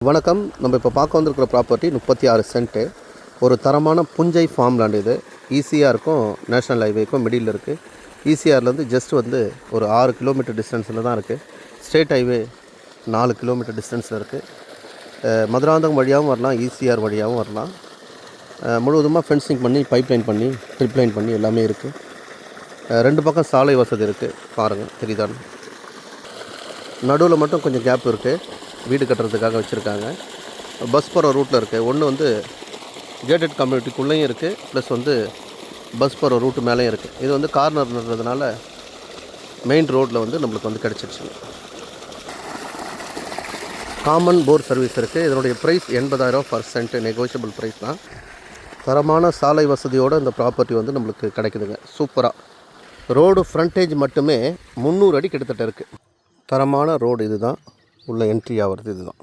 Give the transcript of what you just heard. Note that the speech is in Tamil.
வணக்கம். நம்ம இப்போ பார்க்க வந்திருக்கிற ப்ராப்பர்ட்டி 36 சென்ட்டு. ஒரு தரமான புஞ்சை ஃபார்ம் லேண்ட் இது. ஈசிஆருக்கும் நேஷ்னல் ஹைவேக்கும் மிடில் இருக்குது. ஈசிஆர்லேருந்து ஜஸ்ட் ஒரு 6 கிலோமீட்டர் டிஸ்டன்ஸில் தான் இருக்குது. ஸ்டேட் ஹைவே 4 கிலோமீட்டர் டிஸ்டன்ஸில் இருக்குது. மதுராந்தகம் வழியாகவும் வரலாம், ஈசிஆர் வழியாகவும் வரலாம். முழுவதுமாக ஃபென்சிங் பண்ணி, பைப் லைன் பண்ணி, ட்ரிப் லைன் பண்ணி எல்லாமே இருக்குது. 2 பக்கம் சாலை வசதி இருக்குது. பாருங்கள், தெரியுதான்னு. நடுவில் மட்டும் கொஞ்சம் கேப் இருக்குது, வீடு கட்டுறதுக்காக வச்சுருக்காங்க. பஸ் போகிற ரூட்டில் இருக்குது. ஒன்று கேட்டட் கம்யூனிட்டிக்குள்ளேயும் இருக்குது, ப்ளஸ் பஸ் போகிற ரூட்டு மேலேயும் இருக்குது. இது கார்னர்ன்றதுனால மெயின் ரோட்டில் நம்மளுக்கு கிடச்சிருச்சு. காமன் போர் சர்வீஸ் இருக்குது. இதனுடைய price 80,000 per cent, negotiable price தான். தரமான சாலை வசதியோடு இந்த ப்ராப்பர்ட்டி நம்மளுக்கு கிடைக்குதுங்க. சூப்பராக ரோடு ஃப்ரண்டேஜ் மட்டுமே 300 அடி கிட்டத்தட்ட இருக்குது. தரமான ரோடு இது தான். உள்ள என்ட்ரி ஆகிறது இது தான்.